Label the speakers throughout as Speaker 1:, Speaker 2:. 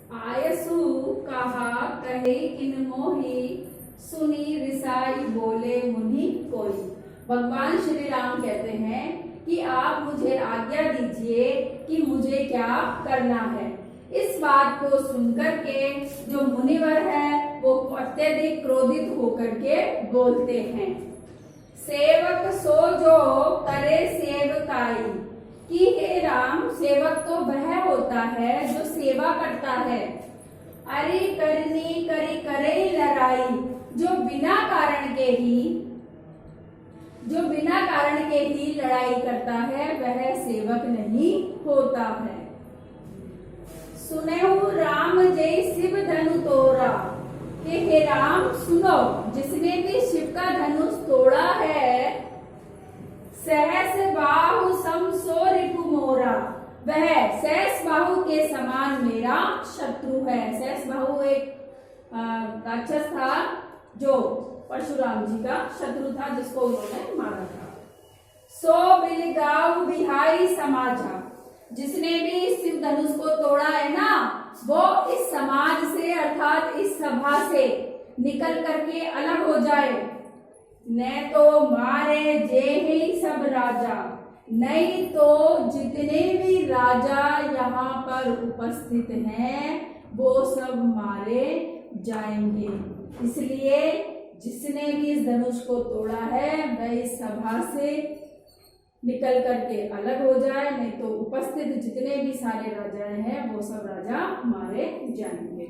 Speaker 1: आयसु कहा कहे किन मोही, सुनी रिसाई बोले मुनि कोई। भगवान श्री राम कहते हैं कि आप मुझे आज्ञा दीजिए कि मुझे क्या करना है। इस बात को सुनकर के जो मुनिवर है वो अत्यधिक क्रोधित होकर के बोलते हैं। सेवक सो जो करे सेवकाई, कि हे राम सेवक तो वह होता है जो सेवा करता है। अरे करनी करी करे लड़ाई, जो बिना कारण के ही लड़ाई करता है वह सेवक नहीं होता है। सुनेहु राम जय शिव धनु तोड़ा, कि हे राम सुनो जिसने भी शिव का धनुष तोड़ा है। सहस बाहु सम सो रिपु मोरा, वह सहस बाहु के समान मेरा शत्रु है। सहस बाहु एक राक्षस था जो परशुराम जी का शत्रु था, जिसको उन्होंने मारा था। सो बिलगाव बिहाई समाजा, जिसने भी शिव धनुष को तोड़ा है ना, वो इस समाज से अर्थात इस सभा से निकल करके अलग हो जाए। न तो मारे जे ही सब राजा, नहीं तो जितने भी राजा यहाँ पर उपस्थित हैं वो सब मारे जाएंगे। इसलिए जिसने भी इस धनुष को तोड़ा है वह इस सभा से निकल करके अलग हो जाए, नहीं तो उपस्थित जितने भी सारे राजाएं हैं वो सब राजा मारे जाएंगे।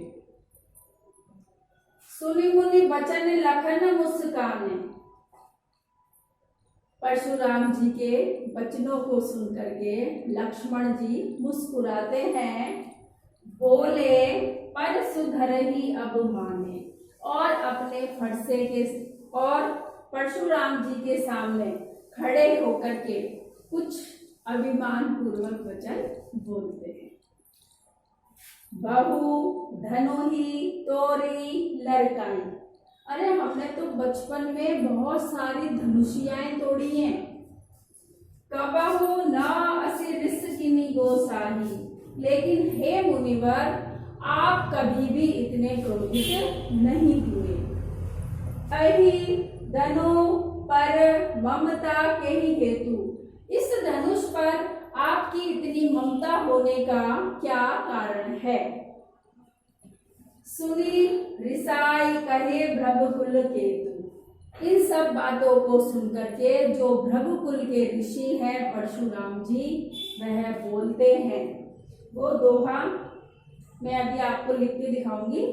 Speaker 1: सुनि मुनि वचन लखन मुस्काने, परशुराम जी के वचनों को सुन करके लक्ष्मण जी मुस्कुराते हैं। बोले पर सुधर ही अब माने, और अपने फरसे के और परशुराम जी के सामने खड़े होकर के कुछ अभिमान पूर्वक वचन बोलते हैं। बहु धनुही तोरी लड़काई, अरे हमने तो बचपन में बहुत सारी धनुषियाएं तोड़ी हैं। कबहु न असि रिसकिनी गोसाही, लेकिन हे मुनिवर आप कभी भी इतने क्रोधित नहीं हुए। अहि धनु पर ममता के ही हेतु, इस धनुष पर आपकी इतनी ममता होने का क्या कारण है। सुनी रिसाई कहे भृगुकुल केतु, इन सब बातों को सुनकर के जो भृगुकुल के ऋषि हैं परशुराम जी वह बोलते हैं। वो दोहा मैं अभी आपको लिख के दिखाऊंगी,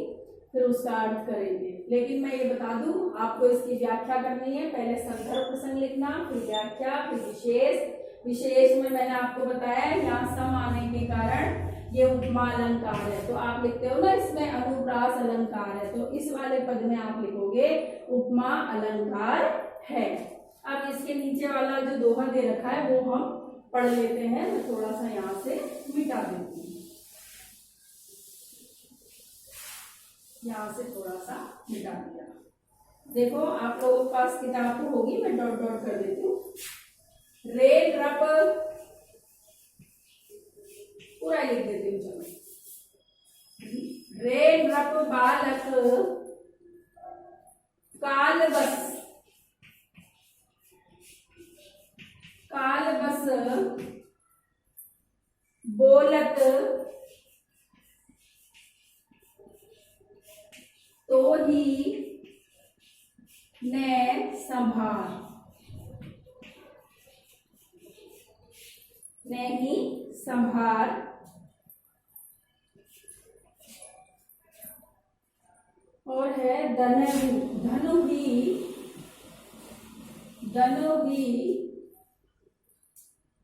Speaker 1: फिर उसका अर्थ करेंगे। लेकिन मैं ये बता दूं आपको इसकी व्याख्या करनी है। पहले संदर्भ प्रसंग लिखना, फिर व्याख्या, फिर विशेष। विशेष में मैंने आपको बताया यहाँ सम आने के कारण ये उपमा अलंकार है, तो आप लिखते हो ना इसमें अनुप्रास अलंकार है, तो इस वाले पद में आप लिखोगे उपमा अलंकार है। अब इसके नीचे वाला जो दोहा दे रखा है वो हम पढ़ लेते हैं। मैं थोड़ा सा यहाँ से मिटा देती हूँ, यहाँ से थोड़ा सा मिटा दिया। देखो आप लोगों के पास किताब तो होगी, मैं डॉट डॉट कर देती हूँ। रे रप पूरा लिख देती हूँ, चलो। रे नृप बालक काल बस बोलत तो ही ने संभार, नहीं संभार। और है धनु ही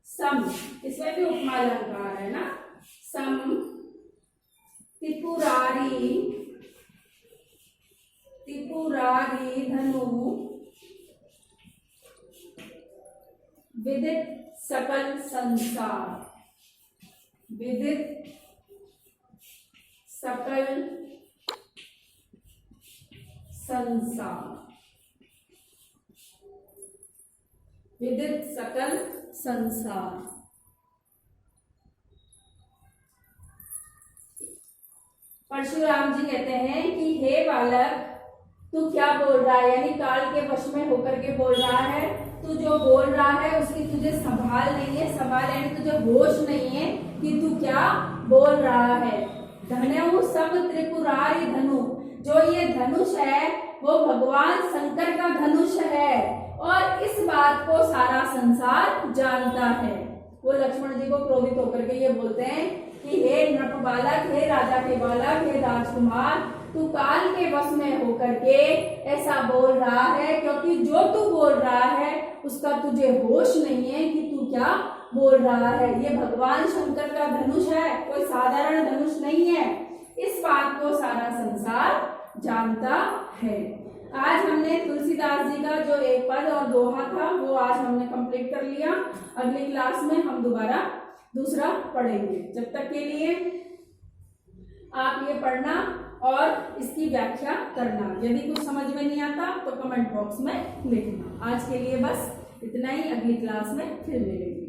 Speaker 1: सम, इसमें भी उपमा अलंकार है ना। सम त्रिपुरारी धनु विदित सकल संसार, विदित सकल संसार, विदित सकल संसार। परशुराम जी कहते हैं कि हे बालक, तू क्या बोल रहा है, यानी काल के वश में होकर के बोल रहा है। तू जो बोल रहा है उसकी तुझे संभाल नहीं है, संभाल यानी तुझे होश नहीं है कि तू क्या बोल रहा है। धनु सब त्रिपुरारी धनु, जो ये धनुष है वो भगवान शंकर का धनुष है और इस बात को सारा संसार जानता है। वो लक्ष्मण जी को क्रोधित होकर के ये बोलते हैं कि हे नृप बालक, हे राजा के बालक, हे राजकुमार, तू काल के वश में होकर के ऐसा बोल रहा है, क्योंकि जो तू बोल रहा है उसका तुझे होश नहीं है कि तू क्या बोल रहा है। ये भगवान शंकर का धनुष है, कोई साधारण धनुष नहीं है। इस बात को सारा संसार जानता है। आज हमने तुलसीदास जी का जो एक पद और दोहा था वो आज हमने कंप्लीट कर लिया। अगली क्लास में हम दोबारा दूसरा पढ़ेंगे। जब तक के लिए आप ये पढ़ना और इसकी व्याख्या करना। यदि कुछ समझ में नहीं आता तो कमेंट बॉक्स में लिखना। आज के लिए बस इतना ही, अगली क्लास में फिर मिलेंगे।